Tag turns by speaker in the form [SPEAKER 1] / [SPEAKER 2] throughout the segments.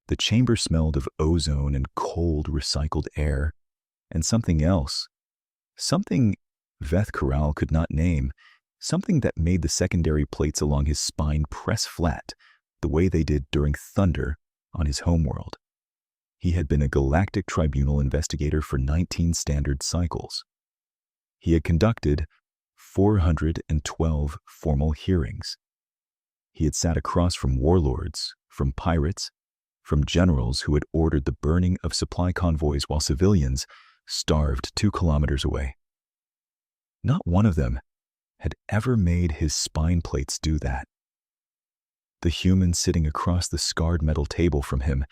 [SPEAKER 1] The chamber smelled of ozone and cold, recycled air, and something else. Something Veth Corral could not name, something that made the secondary plates along his spine press flat, the way they did during thunder on his homeworld. He had been a galactic tribunal investigator for 19 standard cycles. He had conducted 412 formal hearings. He had sat across from warlords, from pirates, from generals who had ordered the burning of supply convoys while civilians starved 2 kilometers away. Not one of them had ever made his spine plates do that. The human sitting across the scarred metal table from him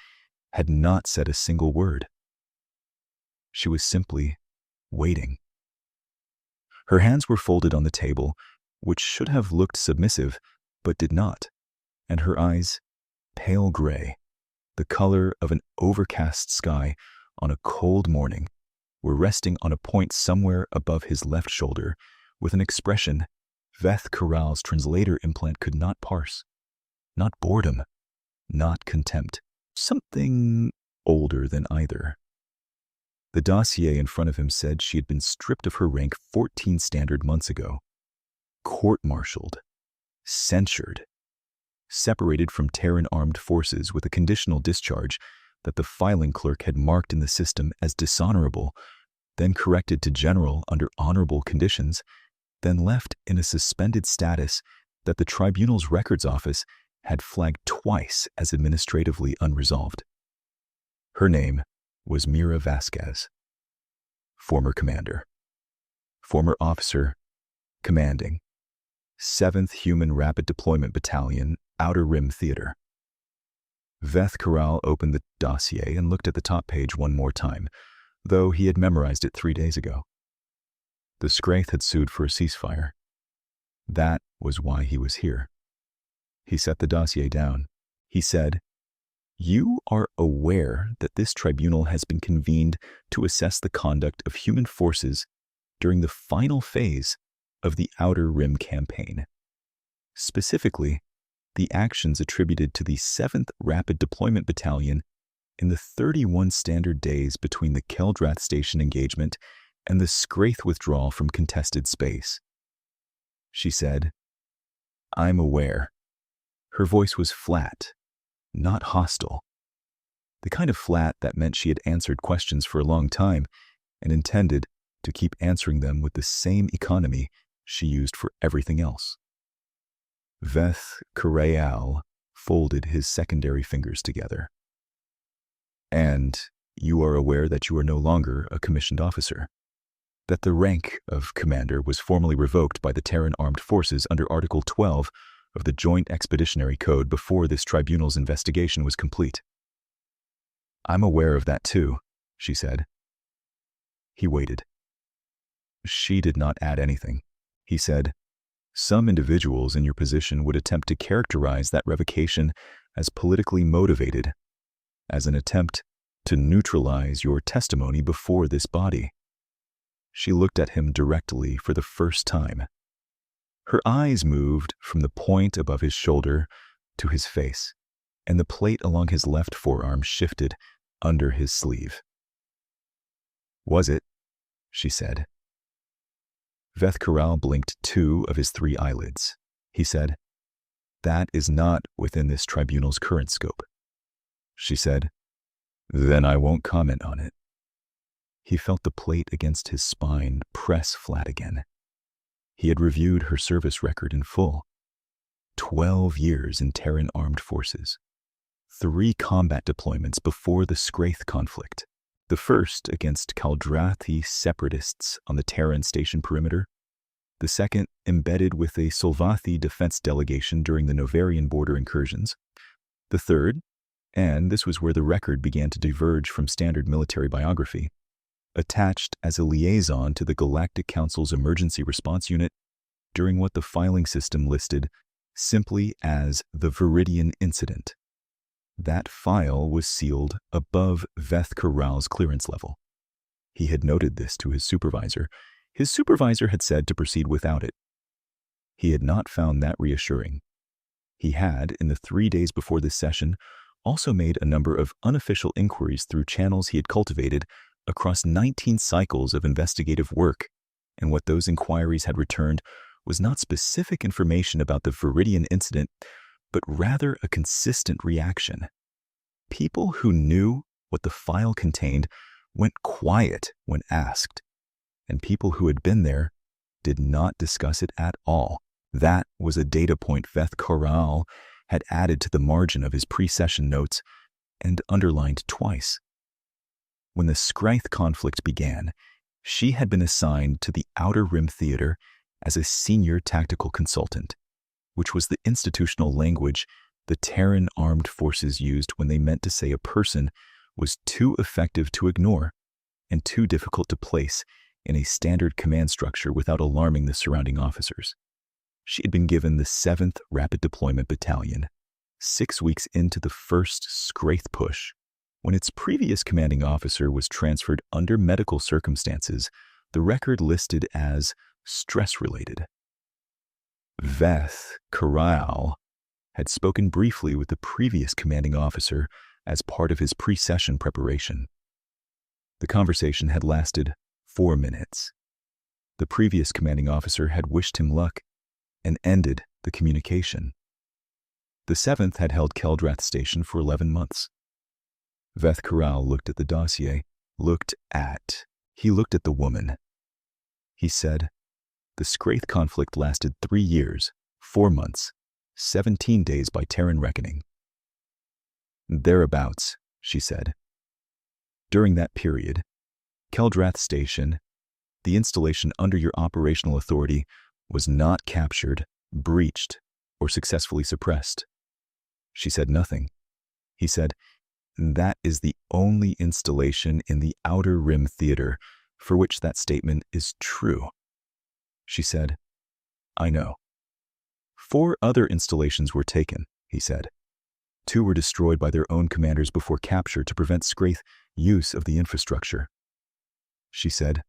[SPEAKER 1] had not said a single word. She was simply waiting. Her hands were folded on the table, which should have looked submissive, but did not, and her eyes, pale gray, the color of an overcast sky on a cold morning, were resting on a point somewhere above his left shoulder with an expression Veth Corral's translator implant could not parse. Not boredom, not contempt, something older than either. The dossier in front of him said she had been stripped of her rank 14 standard months ago, court-martialed, censured, separated from Terran armed forces with a conditional discharge that the filing clerk had marked in the system as dishonorable, then corrected to general under honorable conditions, then left in a suspended status that the tribunal's records office had flagged twice as administratively unresolved. Her name was Mira Vasquez, former commander, former officer, commanding 7th Human Rapid Deployment Battalion, Outer Rim Theater. Veth Corral opened the dossier and looked at the top page one more time, though he had memorized it 3 days ago. The Scraith had sued for a ceasefire. That was why he was here. He set the dossier down. He said, "You are aware that this tribunal has been convened to assess the conduct of human forces during the final phase of the Outer Rim campaign. Specifically, the actions attributed to the 7th Rapid Deployment Battalion in the 31 standard days between the Keldrath Station engagement and the Scraith withdrawal from contested space." She said, "I'm aware." Her voice was flat, not hostile. The kind of flat that meant she had answered questions for a long time and intended to keep answering them with the same economy she used for everything else. Veth Corral folded his secondary fingers together. "And you are aware that you are no longer a commissioned officer, that the rank of commander was formally revoked by the Terran Armed Forces under Article 12 of the Joint Expeditionary Code before this tribunal's investigation was complete." "I'm aware of that too," she said. He waited. She did not add anything. He said, "Some individuals in your position would attempt to characterize that revocation as politically motivated, as an attempt to neutralize your testimony before this body." She looked at him directly for the first time. Her eyes moved from the point above his shoulder to his face, and the plate along his left forearm shifted under his sleeve. "Was it?" she said. Veth Corral blinked 2 of his 3 eyelids. He said, "That is not within this tribunal's current scope." She said, "Then I won't comment on it." He felt the plate against his spine press flat again. He had reviewed her service record in full. 12 years in Terran Armed Forces. 3 combat deployments before the Scraith conflict. The first against Kaldrathi separatists on the Terran station perimeter. The second embedded with a Solvathi defense delegation during the Novarian border incursions. The third, and this was where the record began to diverge from standard military biography, attached as a liaison to the Galactic Council's Emergency Response Unit during what the filing system listed simply as the Viridian Incident. That file was sealed above Veth Corral's clearance level. He had noted this to his supervisor. His supervisor had said to proceed without it. He had not found that reassuring. He had, in the 3 days before this session, also made a number of unofficial inquiries through channels he had cultivated across 19 cycles of investigative work, and what those inquiries had returned was not specific information about the Viridian incident, but rather a consistent reaction. People who knew what the file contained went quiet when asked, and people who had been there did not discuss it at all. That was a data point Veth Corral had added to the margin of his pre-session notes and underlined twice. When the Scrith conflict began, she had been assigned to the Outer Rim Theater as a senior tactical consultant, which was the institutional language the Terran armed forces used when they meant to say a person was too effective to ignore and too difficult to place in a standard command structure without alarming the surrounding officers. She had been given the 7th Rapid Deployment Battalion, 6 weeks into the first Scrith push, when its previous commanding officer was transferred under medical circumstances, the record listed as stress-related. Veth Corral had spoken briefly with the previous commanding officer as part of his pre-session preparation. The conversation had lasted 4 minutes. The previous commanding officer had wished him luck and ended the communication. The 7th had held Keldrath Station for 11 months. Veth Corral looked at the dossier, looked at the woman. He said, the Scrith conflict lasted 3 years, 4 months, 17 days by Terran reckoning. Thereabouts, she said. During that period, Keldrath Station, the installation under your operational authority, was not captured, breached, or successfully suppressed. She said nothing. He said, that is the only installation in the Outer Rim Theater for which that statement is true. She said, I know. 4 other installations were taken, he said. 2 were destroyed by their own commanders before capture to prevent Scrith use of the infrastructure. She said,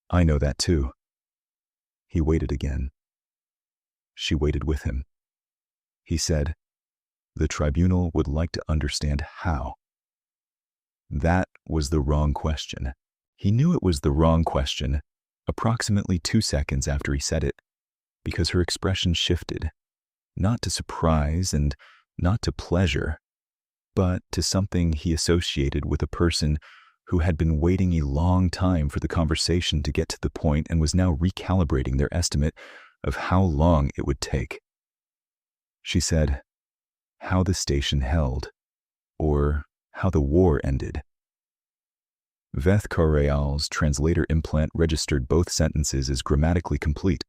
[SPEAKER 1] I know that too. He waited again. She waited with him. He said, the tribunal would like to understand how. That was the wrong question. He knew it was the wrong question approximately 2 seconds after he said it, because her expression shifted, not to surprise and not to pleasure, but to something he associated with a person who had been waiting a long time for the conversation to get to the point and was now recalibrating their estimate of how long it would take. She said, how the station held, or how the war ended. Veth Corral's translator implant registered both sentences as grammatically complete,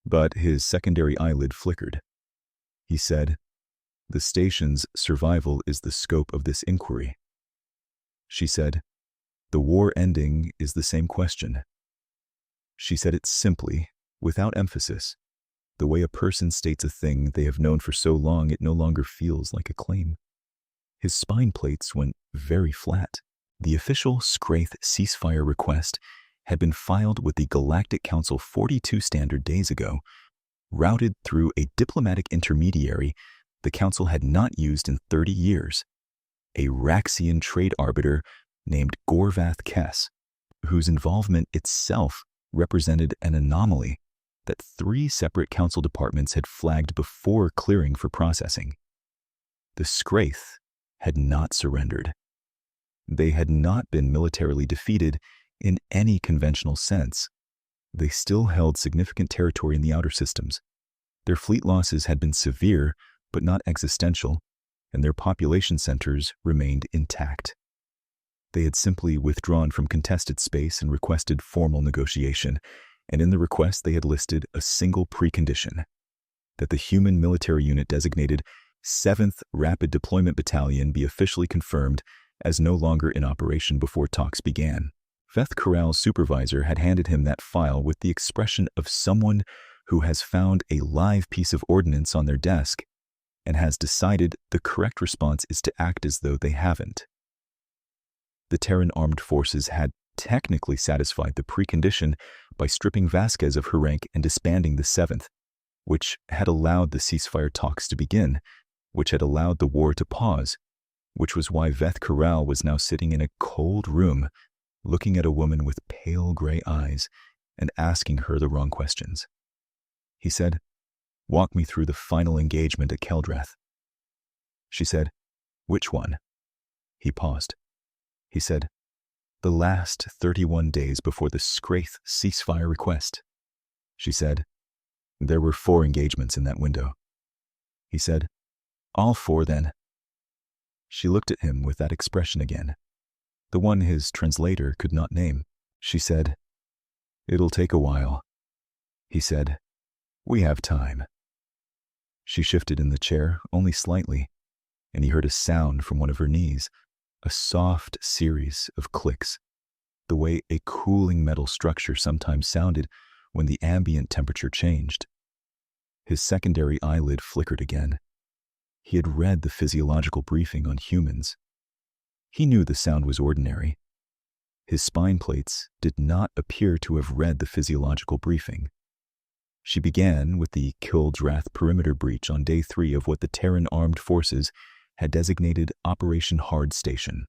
[SPEAKER 1] but his secondary eyelid flickered. He said, the station's survival is the scope of this inquiry. She said, the war ending is the same question. She said it simply, without emphasis, the way a person states a thing they have known for so long it no longer feels like a claim. His spine plates went very flat. The official Scrith ceasefire request had been filed with the Galactic Council 42 standard days ago, routed through a diplomatic intermediary the Council had not used in 30 years, a Raxian trade arbiter named Gorvath Kess, whose involvement itself represented an anomaly that 3 separate Council departments had flagged before clearing for processing. The Scrith had not surrendered. They had not been militarily defeated in any conventional sense. They still held significant territory in the outer systems. Their fleet losses had been severe, but not existential, and their population centers remained intact. They had simply withdrawn from contested space and requested formal negotiation, and in the request they had listed a single precondition, that the human military unit designated 7th Rapid Deployment Battalion be officially confirmed as no longer in operation before talks began. Veth Corral's supervisor had handed him that file with the expression of someone who has found a live piece of ordnance on their desk and has decided the correct response is to act as though they haven't. The Terran armed forces had technically satisfied the precondition by stripping Vasquez of her rank and disbanding the 7th, which had allowed the ceasefire talks to begin, which had allowed the war to pause, which was why Veth Corral was now sitting in a cold room, looking at a woman with pale gray eyes and asking her the wrong questions. He said, "Walk me through the final engagement at Keldrath." She said, "Which one?" He paused. He said, "The last 31 days before the Scraith ceasefire request." She said, "There were 4 engagements in that window." He said, "All 4 then." She looked at him with that expression again, the one his translator could not name. She said, "It'll take a while." He said, "We have time." She shifted in the chair only slightly, and he heard a sound from one of her knees, a soft series of clicks, the way a cooling metal structure sometimes sounded when the ambient temperature changed. His secondary eyelid flickered again. He had read the physiological briefing on humans. He knew the sound was ordinary. His spine plates did not appear to have read the physiological briefing. She began with the Keldrath perimeter breach on day 3 of what the Terran Armed Forces had designated Operation Hard Station.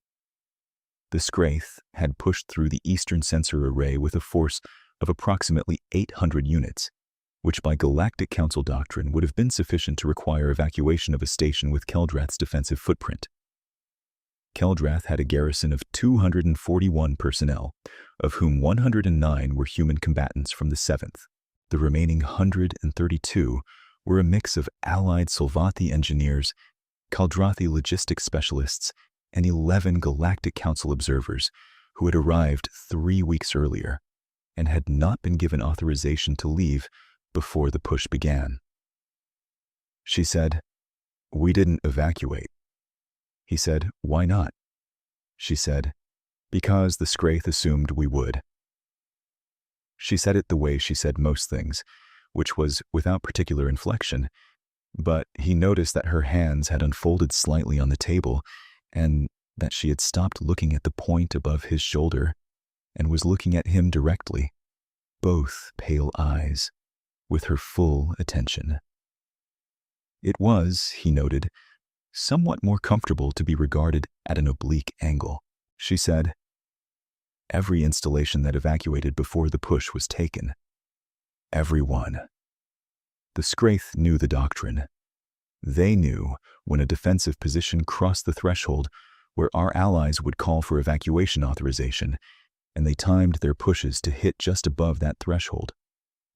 [SPEAKER 1] The Scraith had pushed through the eastern sensor array with a force of approximately 800 units, which by Galactic Council doctrine would have been sufficient to require evacuation of a station with Keldrath's defensive footprint. Keldrath had a garrison of 241 personnel, of whom 109 were human combatants from the 7th. The remaining 132 were a mix of allied Solvathi engineers, Keldrathi logistics specialists, and 11 Galactic Council observers who had arrived 3 weeks earlier and had not been given authorization to leave before the push began. She said, "We didn't evacuate." He said, "Why not?" She said, "Because the Scraith assumed we would." She said it the way she said most things, which was without particular inflection, but he noticed that her hands had unfolded slightly on the table and that she had stopped looking at the point above his shoulder and was looking at him directly, both pale eyes, with her full attention. It was, he noted, somewhat more comfortable to be regarded at an oblique angle. She said, "Every installation that evacuated before the push was taken. Everyone." The Scraith knew the doctrine. They knew when a defensive position crossed the threshold where our allies would call for evacuation authorization, and they timed their pushes to hit just above that threshold.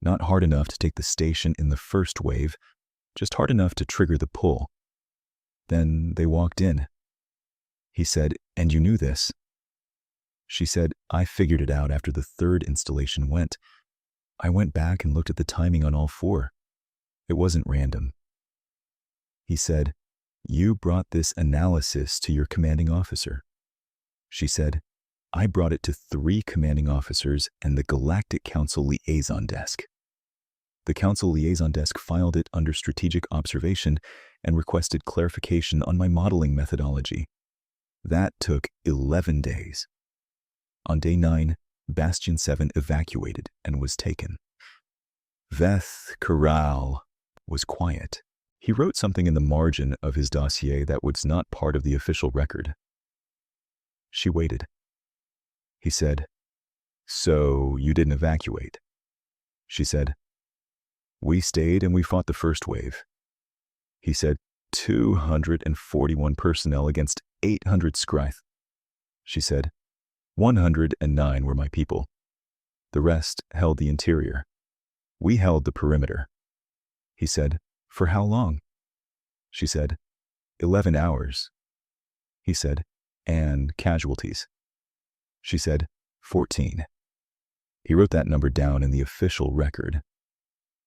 [SPEAKER 1] Not hard enough to take the station in the first wave, just hard enough to trigger the pull. Then they walked in. He said, "And you knew this?" She said, "I figured it out after the 3rd installation went. I went back and looked at the timing on all 4. It wasn't random." He said, "You brought this analysis to your commanding officer." She said, "I brought it to 3 commanding officers and the Galactic Council liaison desk." The Council liaison desk filed it under strategic observation and requested clarification on my modeling methodology. That took 11 days. On day 9, Bastion 7 evacuated and was taken. Veth Corral was quiet. He wrote something in the margin of his dossier that was not part of the official record. She waited. He said, "So you didn't evacuate?" She said, "We stayed and we fought the first wave." He said, 241 personnel against 800 Scraith. She said, 109 were my people. The rest held the interior. We held the perimeter." He said, "For how long?" She said, 11 hours. He said, "And casualties?" She said, 14. He wrote that number down in the official record.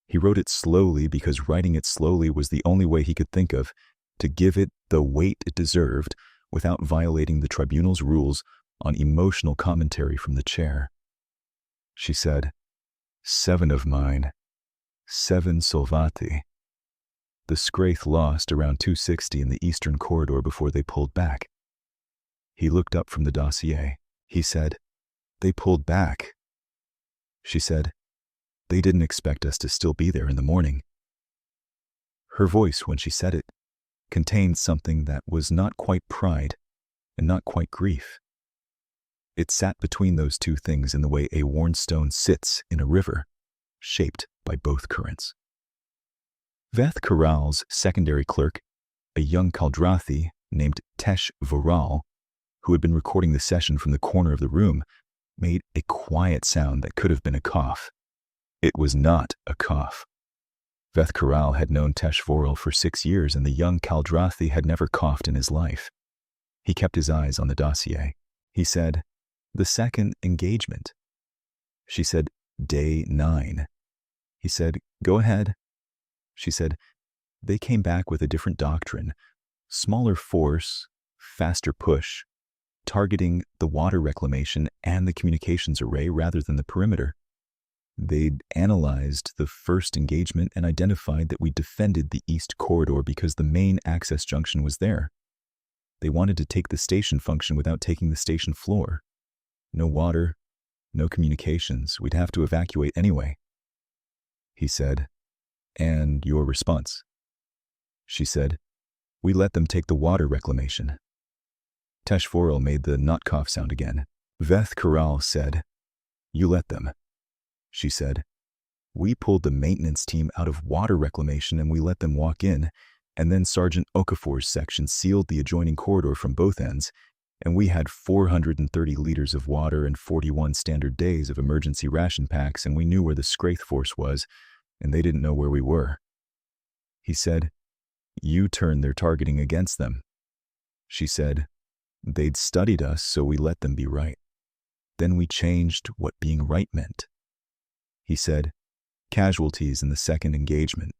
[SPEAKER 1] He wrote it slowly because writing it slowly was the only way he could think of to give it the weight it deserved without violating the tribunal's rules on emotional commentary from the chair. She said, 7 of mine, 7 Solvathi. The Scraith lost around 260 in the eastern corridor before they pulled back. He looked up from the dossier. He said, "They pulled back." She said, "They didn't expect us to still be there in the morning." Her voice, when she said it, contained something that was not quite pride and not quite grief. It sat between those two things in the way a worn stone sits in a river, shaped by both currents. Veth Karal's secondary clerk, a young Kaldrathi named Tesh Voral, who had been recording the session from the corner of the room, made a quiet sound that could have been a cough. It was not a cough. Veth Karal had known Tesh Voral for 6 years, and the young Kaldrathi had never coughed in his life. He kept his eyes on the dossier. He said, "The second engagement." She said, "Day 9. He said, "Go ahead." She said, "They came back with a different doctrine, smaller force, faster push, targeting the water reclamation and the communications array rather than the perimeter. They'd analyzed the first engagement and identified that we defended the east corridor because the main access junction was there. They wanted to take the station function without taking the station floor. No water, no communications. We'd have to evacuate anyway." He said, "And your response?" She said, "We let them take the water reclamation." Tesh Voral made the not cough sound again. Veth Karal said, "You let them." She said, "We pulled the maintenance team out of water reclamation and we let them walk in, and then Sergeant Okafor's section sealed the adjoining corridor from both ends, and we had 430 liters of water and 41 standard days of emergency ration packs, and we knew where the Scraith force was, and they didn't know where we were." He said, "You turned their targeting against them." She said, "They'd studied us, so we let them be right. Then we changed what being right meant." He said, "Casualties in the second engagement."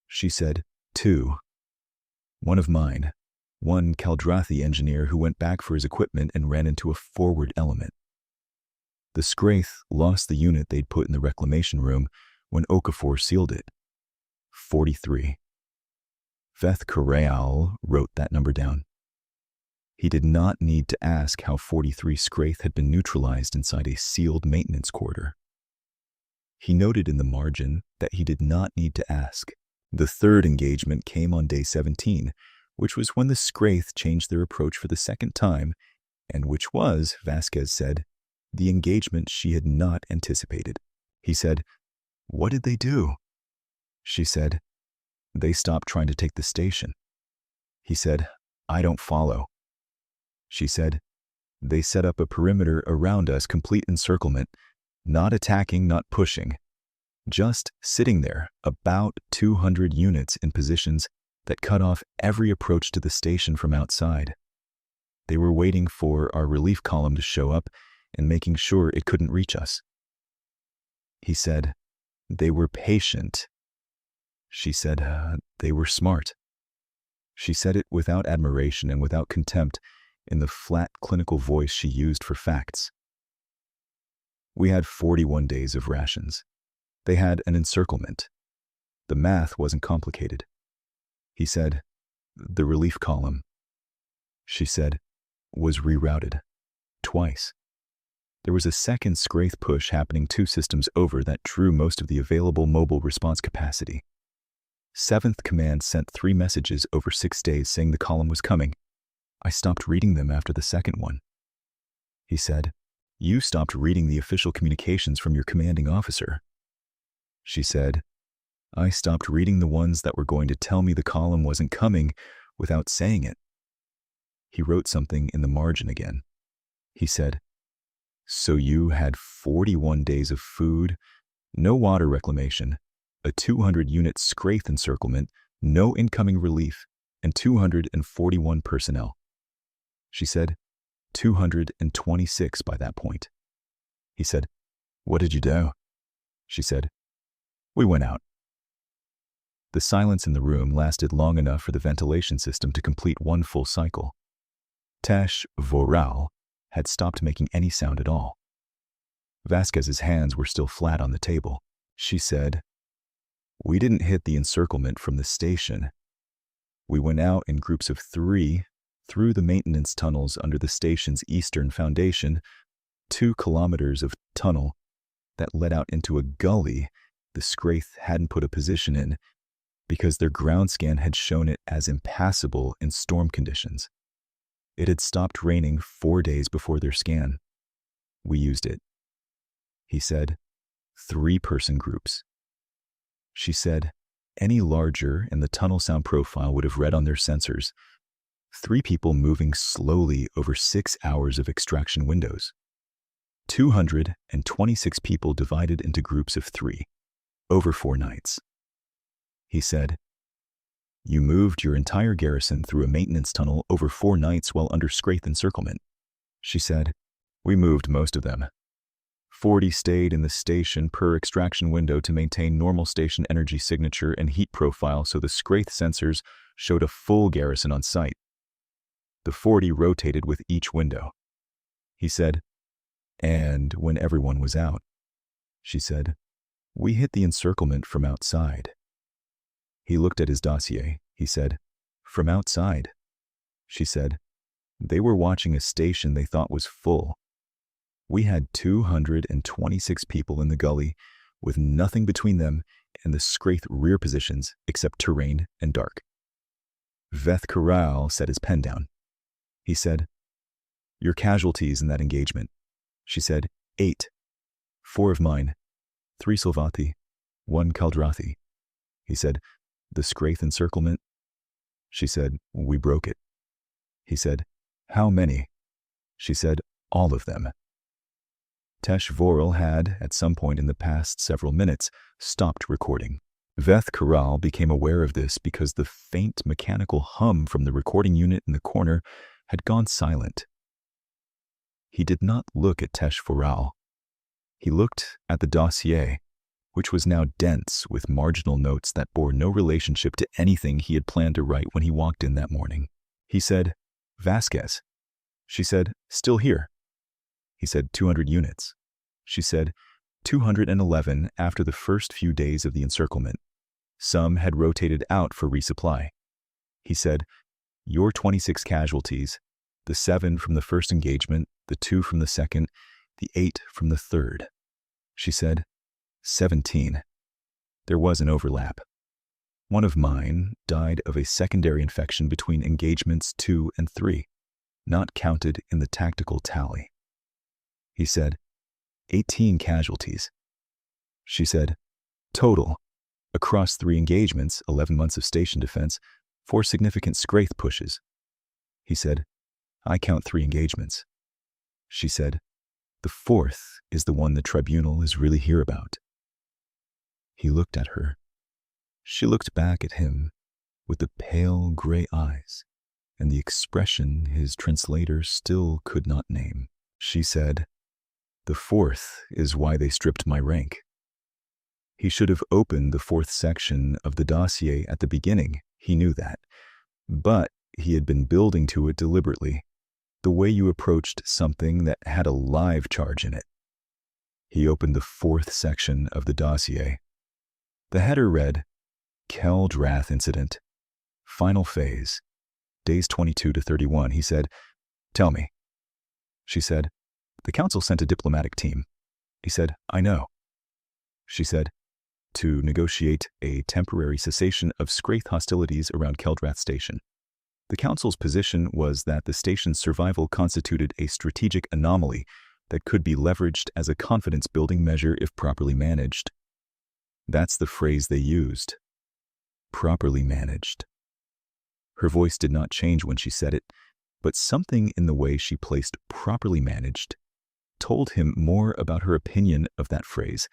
[SPEAKER 1] She said, "2. One of mine, one Kaldrathi engineer who went back for his equipment and ran into a forward element. The Scraith lost the unit they'd put in the reclamation room when Okafor sealed it. 43. Veth Karal wrote that number down. He did not need to ask how 43 Scraith had been neutralized inside a sealed maintenance corridor. He noted in the margin that he did not need to ask. The third engagement came on day 17, which was when the Scraith changed their approach for the second time, and which was, Vasquez said, the engagement she had not anticipated. He said, "What did they do?" She said, "They stopped trying to take the station." He said, "I don't follow." She said, "They set up a perimeter around us, complete encirclement, not attacking, not pushing, just sitting there, about 200 units in positions that cut off every approach to the station from outside. They were waiting for our relief column to show up and making sure it couldn't reach us." He said, "They were patient." She said, "They were smart." She said it without admiration and without contempt, in the flat clinical voice she used for facts. We had 41 days of rations. They had an encirclement. The math wasn't complicated. He said, "The relief column," she said, "was rerouted. Twice. There was a second Scraith push happening 2 systems over that drew most of the available mobile response capacity. 7th Command sent 3 messages over 6 days saying the column was coming. I stopped reading them after the second one." He said, "You stopped reading the official communications from your commanding officer." She said, "I stopped reading the ones that were going to tell me the column wasn't coming without saying it." He wrote something in the margin again. He said, "So you had 41 days of food, no water reclamation, a 200-unit Scraith encirclement, no incoming relief, and 241 personnel." She said, 226 by that point. He said, "What did you do?" She said, "We went out." The silence in the room lasted long enough for the ventilation system to complete one full cycle. Tesh Voral had stopped making any sound at all. Vasquez's hands were still flat on the table. She said, "We didn't hit the encirclement from the station. We went out in groups of 3 through the maintenance tunnels under the station's eastern foundation, 2 kilometers of tunnel that led out into a gully the Scraith hadn't put a position in, because their ground scan had shown it as impassable in storm conditions. It had stopped raining 4 days before their scan. We used it. He said, 3-person groups. She said, any larger and the tunnel sound profile would have read on their sensors. 3 people moving slowly over 6 hours of extraction windows. 226 people divided into groups of 3, over 4 nights. He said, you moved your entire garrison through a maintenance tunnel over 4 nights while under Scraith encirclement. She said, we moved most of them. 40 stayed in the station per extraction window to maintain normal station energy signature and heat profile so the Scraith sensors showed a full garrison on site. The 40 rotated with each window. He said, and when everyone was out, she said, we hit the encirclement from outside. He looked at his dossier. He said, from outside. She said, they were watching a station they thought was full. We had 226 people in the gully with nothing between them and the Scraith rear positions except terrain and dark. Veth Corral set his pen down. He said, your casualties in that engagement. She said, 8. 4 of mine, 3 Silvati, 1 Kaldrathi. He said, the Scraith encirclement. She said, we broke it. He said, how many? She said, all of them. Tesh Vorel had, at some point in the past several minutes, stopped recording. Veth Corral became aware of this because the faint mechanical hum from the recording unit in the corner had gone silent. He did not look at Tesh Vorel. He looked at the dossier, which was now dense with marginal notes that bore no relationship to anything he had planned to write when he walked in that morning. He said, Vasquez. She said, still here. He said, 200 units. She said, 211 after the first few days of the encirclement. Some had rotated out for resupply. He said, your 26 casualties, the 7 from the first engagement, the 2 from the second, the 8 from the third. She said, 17. There was an overlap. One of mine died of a secondary infection between engagements 2 and 3, not counted in the tactical tally. He said, 18 casualties. She said, total, across 3 engagements, 11 months of station defense, 4 significant Scraith pushes. He said, I count 3 engagements. She said, the 4th is the one the tribunal is really here about. He looked at her. She looked back at him with the pale gray eyes and the expression his translator still could not name. She said, the 4th is why they stripped my rank. He should have opened the 4th section of the dossier at the beginning, he knew that, but he had been building to it deliberately, the way you approached something that had a live charge in it. He opened the 4th section of the dossier. The header read, Keldrath Incident, Final Phase, Days 22 to 31. He said, tell me. She said, the council sent a diplomatic team. He said, I know. She said, to negotiate a temporary cessation of Scraith hostilities around Keldrath Station. The council's position was that the station's survival constituted a strategic anomaly that could be leveraged as a confidence-building measure if properly managed. That's the phrase they used. Properly managed. Her voice did not change when she said it, but something in the way she placed properly managed told him more about her opinion of that phrase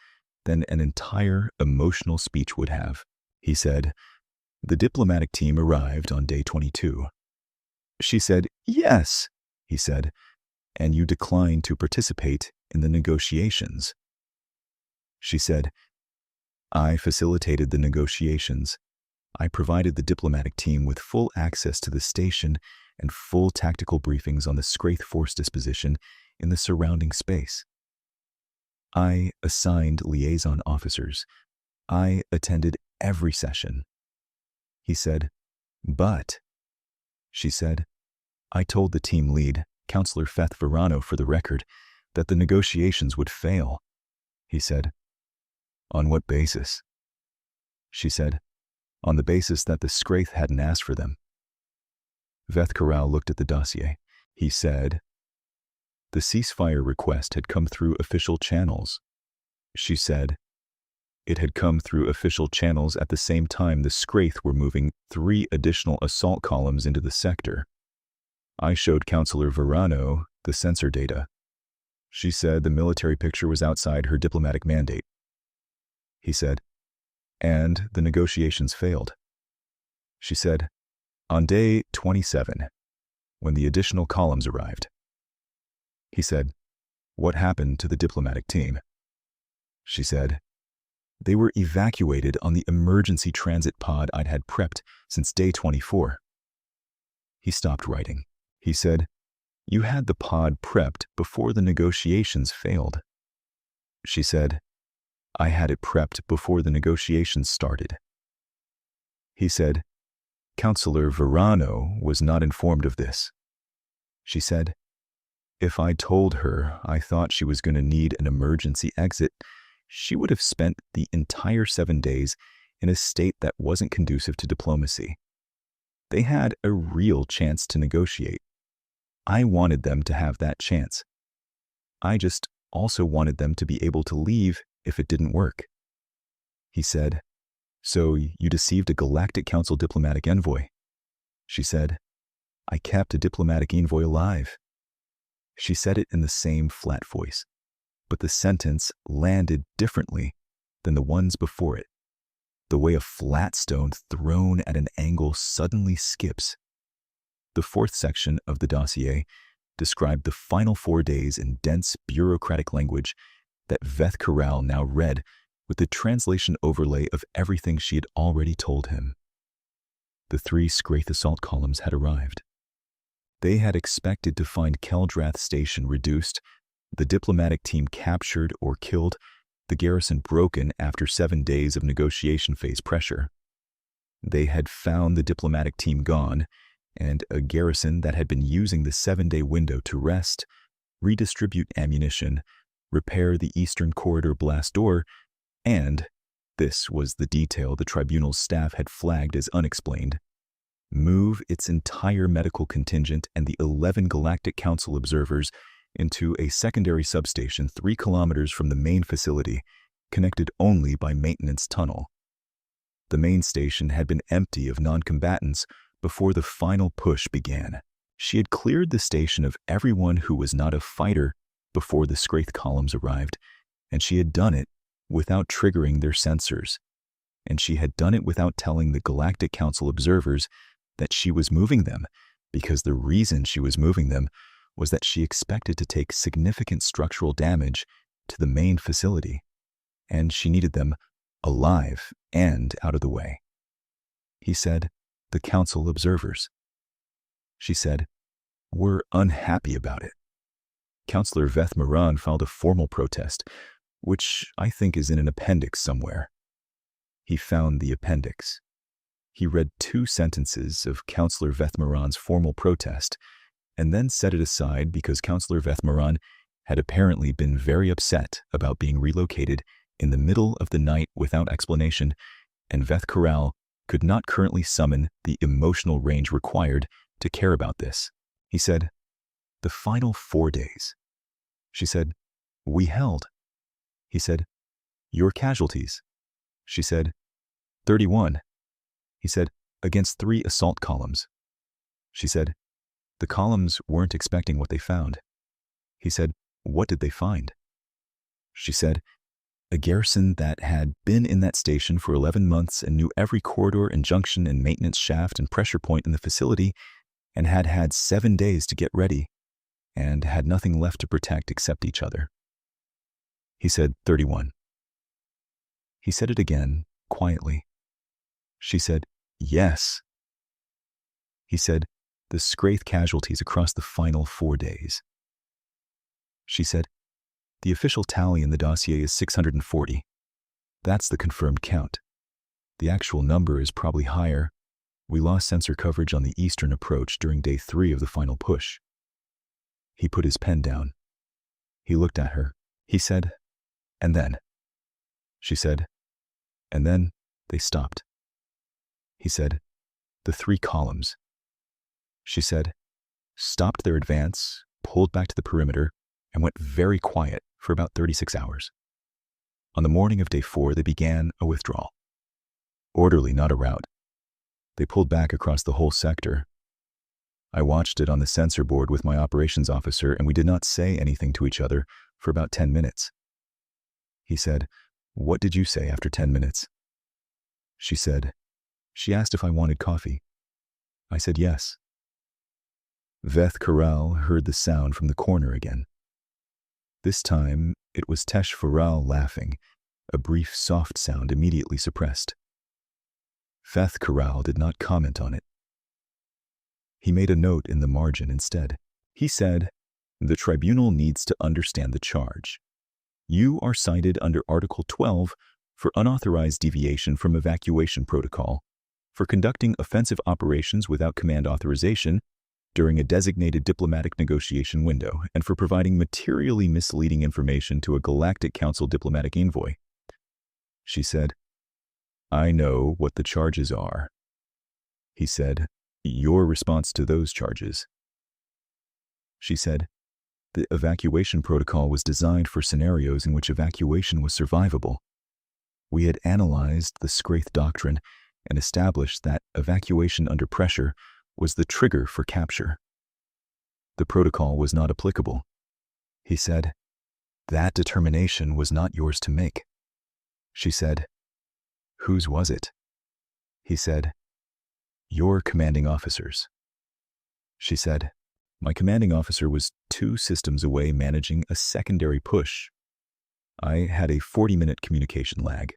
[SPEAKER 1] than an entire emotional speech would have. He said, the diplomatic team arrived on day 22. She said, yes, he said, and you declined to participate in the negotiations. She said, I facilitated the negotiations. I provided the diplomatic team with full access to the station and full tactical briefings on the Scraith force disposition in the surrounding space. I assigned liaison officers. I attended every session. He said, but, she said, I told the team lead, Counselor Feth Verano for the record, that the negotiations would fail. He said, on what basis? She said, on the basis that the Scraith hadn't asked for them. Veth Corral looked at the dossier. He said, "The ceasefire request had come through official channels." She said, "It had come through official channels at the same time the Scraith were moving 3 additional assault columns into the sector. I showed Counselor Verano the sensor data. She said the military picture was outside her diplomatic mandate." He said, "And the negotiations failed." She said, "On day 27, when the additional columns arrived." He said, "What happened to the diplomatic team?" She said, "They were evacuated on the emergency transit pod I'd had prepped since day 24. He stopped writing. He said, "You had the pod prepped before the negotiations failed." She said, "I had it prepped before the negotiations started." He said, "Counselor Verano was not informed of this." She said, "If I told her I thought she was going to need an emergency exit, she would have spent the entire 7 days in a state that wasn't conducive to diplomacy. They had a real chance to negotiate. I wanted them to have that chance. I just also wanted them to be able to leave if it didn't work." He said, "So you deceived a Galactic Council diplomatic envoy?" She said, "I kept a diplomatic envoy alive." She said it in the same flat voice, but the sentence landed differently than the ones before it, the way a flat stone thrown at an angle suddenly skips. The 4th section of the dossier described the final 4 days in dense bureaucratic language that Veth Corral now read with the translation overlay of everything she had already told him. The 3 Scraith assault columns had arrived. They had expected to find Keldrath Station reduced, the diplomatic team captured or killed, the garrison broken after 7 days of negotiation phase pressure. They had found the diplomatic team gone, and a garrison that had been using the 7-day window to rest, redistribute ammunition, repair the Eastern Corridor blast door, and, this was the detail the tribunal's staff had flagged as unexplained, move its entire medical contingent and the 11 Galactic Council observers into a secondary substation 3 kilometers from the main facility, connected only by maintenance tunnel. The main station had been empty of non-combatants before the final push began. She had cleared the station of everyone who was not a fighter before the Scraith columns arrived, and she had done it without triggering their sensors. And she had done it without telling the Galactic Council observers that she was moving them, because the reason she was moving them was that she expected to take significant structural damage to the main facility, and she needed them alive and out of the way. He said, "The council observers." She said, "We're unhappy about it." Counselor Veth Moran filed a formal protest, which I think is in an appendix somewhere. He found the appendix. He read 2 sentences of Counselor Veth Moran's formal protest, and then set it aside because Counselor Veth Moran had apparently been very upset about being relocated in the middle of the night without explanation, and Veth Corral could not currently summon the emotional range required to care about this. He said, "The final 4 days." She said, "We held." He said, "Your casualties." She said, 31. He said, "Against 3 assault columns." She said, "The columns weren't expecting what they found." He said, "What did they find?" She said, "A garrison that had been in that station for 11 months and knew every corridor and junction and maintenance shaft and pressure point in the facility, and had had 7 days to get ready, and had nothing left to protect except each other." He said, 31. He said it again, quietly. She said, "Yes." He said, "The Scraith casualties across the final 4 days." She said, "The official tally in the dossier is 640. That's the confirmed count. The actual number is probably higher. We lost sensor coverage on the eastern approach during day 3 of the final push." He put his pen down. He looked at her. He said, "And then?" She said, "And then they stopped." He said, "The 3 columns." She said, "Stopped their advance, pulled back to the perimeter, and went very quiet for about 36 hours. On the morning of day 4, they began a withdrawal. Orderly, not a rout. They pulled back across the whole sector. I watched it on the sensor board with my operations officer, and we did not say anything to each other for about 10 minutes. He said, "What did you say after 10 minutes?" She said, "She asked if I wanted coffee." I said yes. Veth Corral heard the sound from the corner again. This time, it was Tesh Farral laughing, a brief soft sound immediately suppressed. Veth Corral did not comment on it. He made a note in the margin instead. He said, "The tribunal needs to understand the charge. You are cited under Article 12 for unauthorized deviation from evacuation protocol, for conducting offensive operations without command authorization during a designated diplomatic negotiation window, and for providing materially misleading information to a Galactic Council diplomatic envoy." She said, "I know what the charges are." He said, "Your response to those charges?" She said, "The evacuation protocol was designed for scenarios in which evacuation was survivable. We had analyzed the Scraith Doctrine and established that evacuation under pressure was the trigger for capture. The protocol was not applicable." He said, "That determination was not yours to make." She said, "Whose was it?" He said, "Your commanding officer's." She said, "My commanding officer was 2 systems away managing a secondary push. I had a 40-minute communication lag.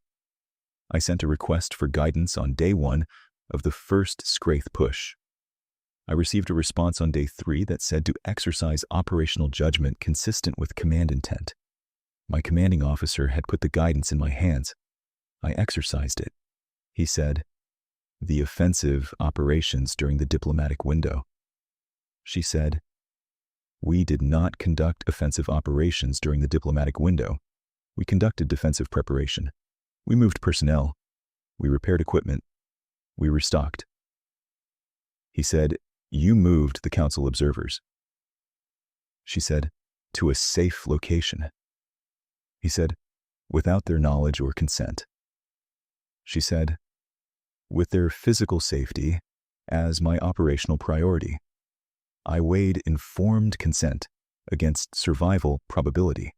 [SPEAKER 1] I sent a request for guidance on day 1 of the first Scraith push. I received a response on day 3 that said to exercise operational judgment consistent with command intent. My commanding officer had put the guidance in my hands. I exercised it." He said, "The offensive operations during the diplomatic window." She said, "We did not conduct offensive operations during the diplomatic window. We conducted defensive preparation. We moved personnel. We repaired equipment. We restocked." He said, "You moved the council observers." She said, "To a safe location." He said, "Without their knowledge or consent." She said, "With their physical safety as my operational priority. I weighed informed consent against survival probability.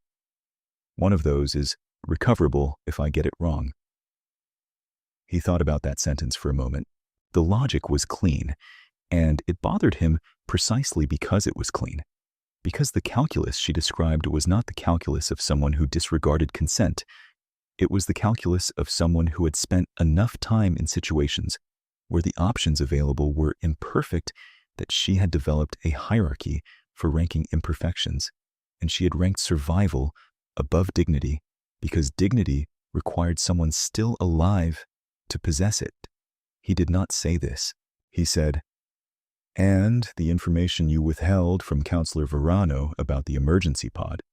[SPEAKER 1] One of those is recoverable if I get it wrong." He thought about that sentence for a moment. The logic was clean, and it bothered him precisely because it was clean. Because the calculus she described was not the calculus of someone who disregarded consent. It was the calculus of someone who had spent enough time in situations where the options available were imperfect that she had developed a hierarchy for ranking imperfections, and she had ranked survival above dignity because dignity required someone still alive to possess it. He did not say this. He said, "And the information you withheld from Counselor Verano about the emergency pod."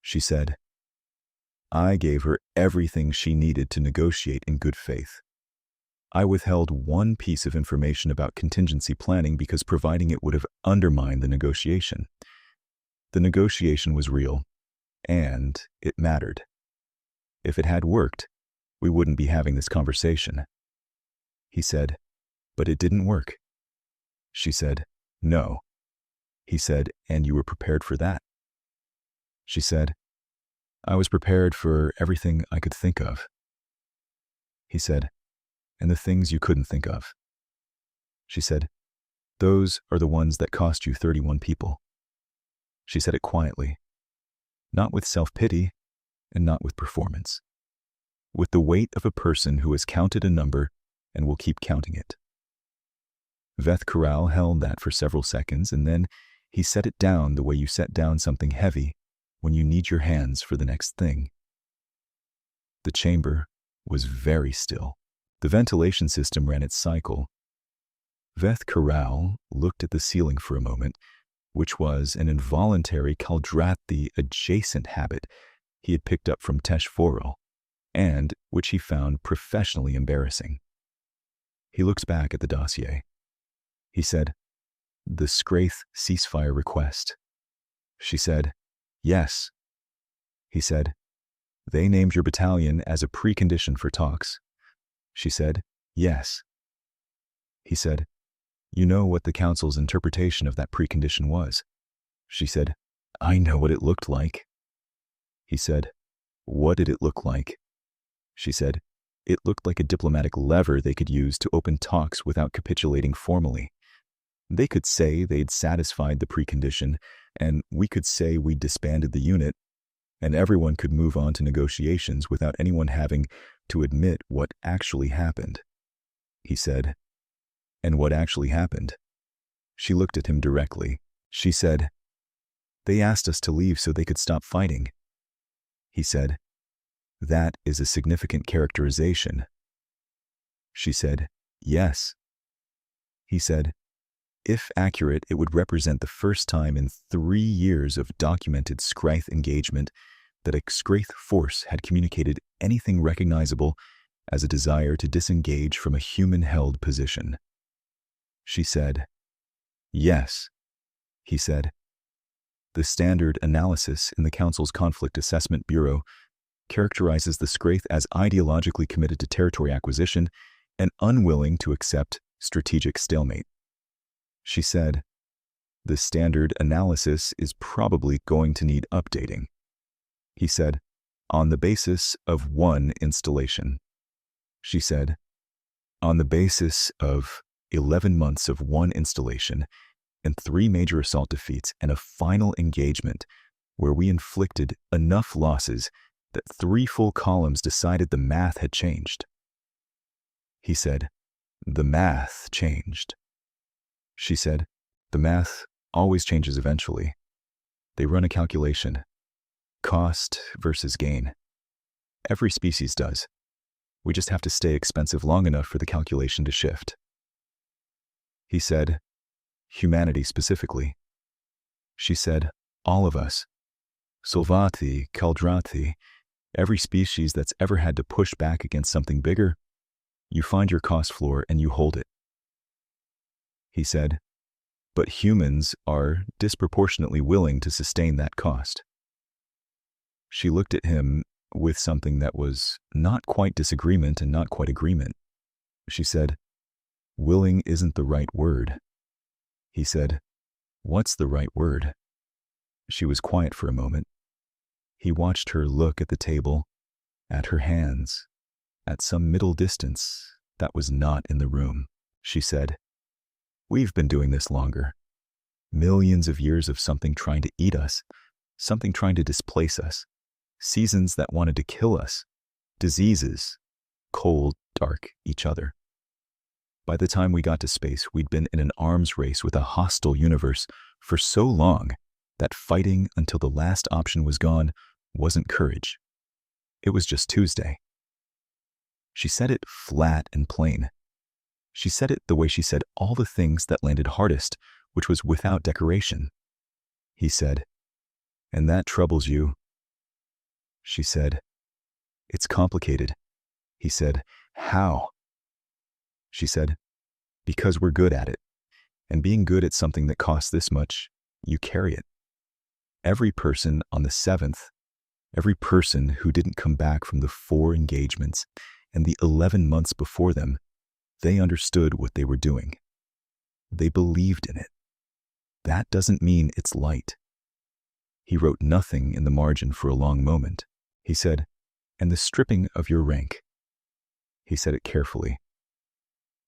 [SPEAKER 1] She said, "I gave her everything she needed to negotiate in good faith. I withheld one piece of information about contingency planning because providing it would have undermined the negotiation. The negotiation was real, and it mattered. If it had worked, we wouldn't be having this conversation." He said, "But it didn't work." She said, "No." He said, "And you were prepared for that?" She said, "I was prepared for everything I could think of." He said, "And the things you couldn't think of?" She said, "Those are the ones that cost you 31 people." She said it quietly, not with self-pity and not with performance, with the weight of a person who has counted a number and will keep counting it. Veth Corral held that for several seconds, and then he set it down the way you set down something heavy when you need your hands for the next thing. The chamber was very still. The ventilation system ran its cycle. Veth Corral looked at the ceiling for a moment, which was an involuntary Caldrathi-adjacent habit he had picked up from Tesh Farral, and which he found professionally embarrassing. He looked back at the dossier. He said, "The Scraith ceasefire request." She said, "Yes." He said, "They named your battalion as a precondition for talks." She said, "Yes." He said, "You know what the Council's interpretation of that precondition was?" She said, "I know what it looked like." He said, "What did it look like?" She said, "It looked like a diplomatic lever they could use to open talks without capitulating formally. They could say they'd satisfied the precondition, and we could say we disbanded the unit, and everyone could move on to negotiations without anyone having to admit what actually happened." He said, "And what actually happened?" She looked at him directly. She said, "They asked us to leave so they could stop fighting." He said, "That is a significant characterization." She said, "Yes." He said, "If accurate, it would represent the first time in 3 years of documented Scraith engagement that a Scraith force had communicated anything recognizable as a desire to disengage from a human-held position." She said, "Yes." He said, "The standard analysis in the Council's Conflict Assessment Bureau characterizes the Scraith as ideologically committed to territory acquisition and unwilling to accept strategic stalemate." She said, "The standard analysis is probably going to need updating." He said, "On the basis of one installation." She said, "On the basis of 11 months of one installation and 3 major assault defeats and a final engagement where we inflicted enough losses that 3 full columns decided the math had changed." He said, "The math changed." She said, "The math always changes eventually. They run a calculation. Cost versus gain. Every species does. We just have to stay expensive long enough for the calculation to shift." He said, "Humanity specifically." She said, "All of us. Solvati, Caldrati, every species that's ever had to push back against something bigger, you find your cost floor and you hold it." He said, "But humans are disproportionately willing to sustain that cost." She looked at him with something that was not quite disagreement and not quite agreement. She said, "Willing isn't the right word." He said, "What's the right word?" She was quiet for a moment. He watched her look at the table, at her hands, at some middle distance that was not in the room. She said, "We've been doing this longer. Millions of years of something trying to eat us, something trying to displace us, seasons that wanted to kill us, diseases, cold, dark, each other. By the time we got to space, we'd been in an arms race with a hostile universe for so long that fighting until the last option was gone wasn't courage. It was just Tuesday." She said it flat and plain. She said it the way she said all the things that landed hardest, which was without decoration. He said, "And that troubles you?" She said, "It's complicated." He said, "How?" She said, "Because we're good at it. And being good at something that costs this much, you carry it. Every person on the 7th, every person who didn't come back from the 4 engagements and the 11 months before them, they understood what they were doing. They believed in it. That doesn't mean it's light." He wrote nothing in the margin for a long moment. He said, "And the stripping of your rank." He said it carefully.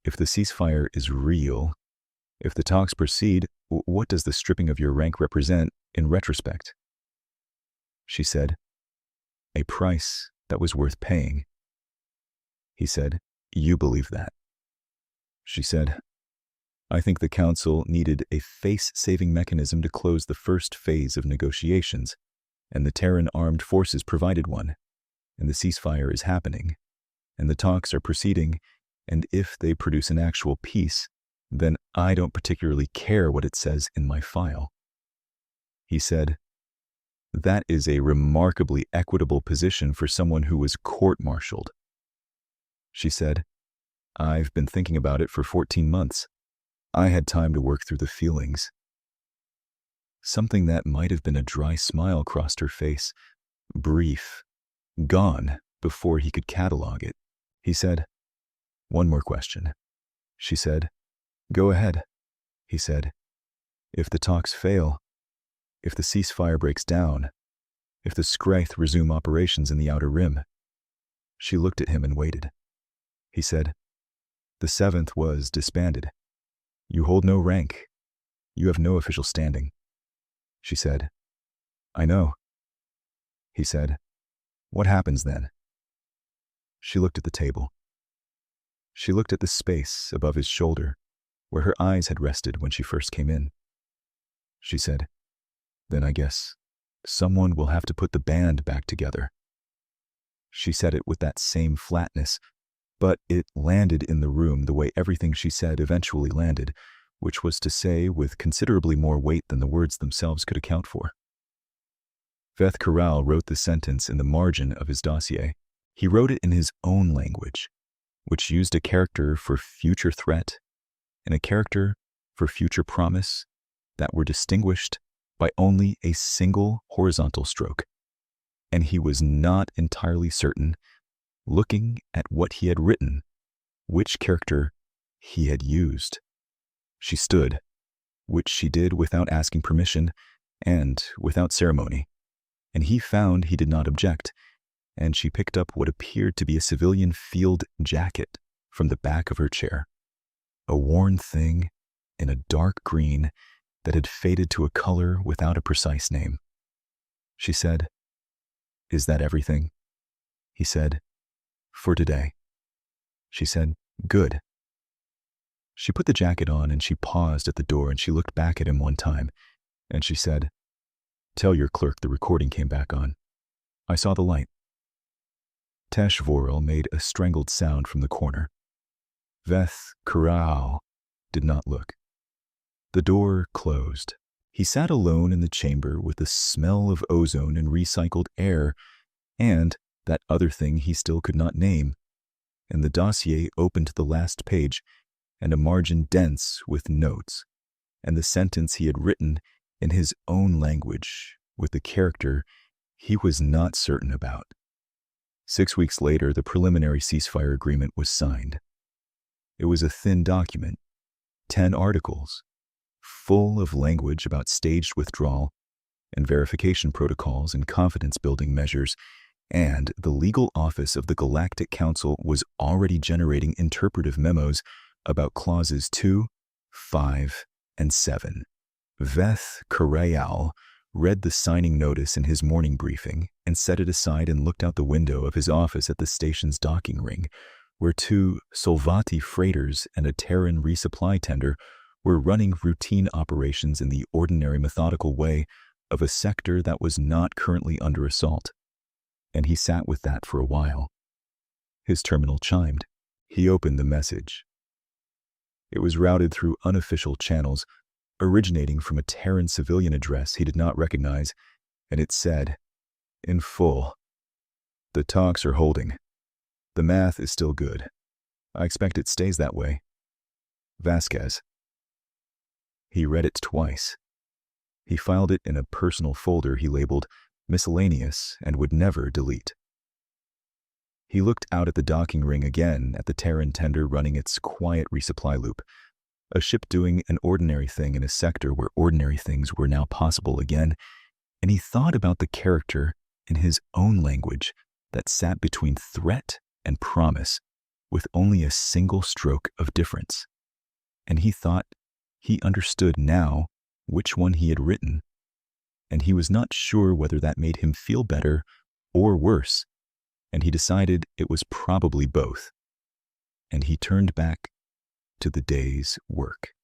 [SPEAKER 1] "If the ceasefire is real, if the talks proceed, what does the stripping of your rank represent in retrospect?" She said, "A price that was worth paying." He said, "You believe that?" She said, "I think the Council needed a face-saving mechanism to close the first phase of negotiations, and the Terran Armed Forces provided one, and the ceasefire is happening, and the talks are proceeding, and if they produce an actual peace, then I don't particularly care what it says in my file." He said, "That is a remarkably equitable position for someone who was court-martialed." She said, I've been thinking about it for 14 months. I had time to work through the feelings. Something that might have been a dry smile crossed her face, brief, gone before he could catalog it. He said, "One more question." She said, "Go ahead." He said, "If the talks fail, if the ceasefire breaks down, if the Skryth resume operations in the Outer Rim." She looked at him and waited. He said, "The 7th was disbanded. You hold no rank. You have no official standing." She said, "I know." He said, "What happens then?" She looked at the table. She looked at the space above his shoulder where her eyes had rested when she first came in. She said, "Then I guess someone will have to put the band back together." She said it with that same flatness, but it landed in the room the way everything she said eventually landed, which was to say with considerably more weight than the words themselves could account for. Veth Corral wrote the sentence in the margin of his dossier. He wrote it in his own language, which used a character for future threat and a character for future promise that were distinguished by only a single horizontal stroke. And he was not entirely certain, looking at what he had written, which character he had used. She stood, which she did without asking permission and without ceremony, and he found he did not object, and she picked up what appeared to be a civilian field jacket from the back of her chair, a worn thing in a dark green that had faded to a color without a precise name. She said, "Is that everything?" He said, "For today." She said, "Good." She put the jacket on and she paused at the door and she looked back at him one time and she said, "Tell your clerk the recording came back on. I saw the light." Tesh Vorel made a strangled sound from the corner. Veth Corral did not look. The door closed. He sat alone in the chamber with the smell of ozone and recycled air and that other thing he still could not name, and the dossier opened to the last page and a margin dense with notes, and the sentence he had written in his own language with the character he was not certain about. 6 weeks later, the preliminary ceasefire agreement was signed. It was a thin document, 10 articles, full of language about staged withdrawal and verification protocols and confidence-building measures, and the legal office of the Galactic Council was already generating interpretive memos about clauses 2, 5, and 7. Veth Corral read the signing notice in his morning briefing and set it aside and looked out the window of his office at the station's docking ring, where 2 Solvati freighters and a Terran resupply tender were running routine operations in the ordinary methodical way of a sector that was not currently under assault. And he sat with that for a while. His terminal chimed. He opened the message. It was routed through unofficial channels, originating from a Terran civilian address he did not recognize, and it said, in full, "The talks are holding. The math is still good. I expect it stays that way. Vasquez." He read it twice. He filed it in a personal folder he labeled miscellaneous and would never delete. He looked out at the docking ring again at the Terran tender running its quiet resupply loop, a ship doing an ordinary thing in a sector where ordinary things were now possible again, and he thought about the character in his own language that sat between threat and promise with only a single stroke of difference. And he thought he understood now which one he had written, and he was not sure whether that made him feel better or worse, and he decided it was probably both. And he turned back to the day's work.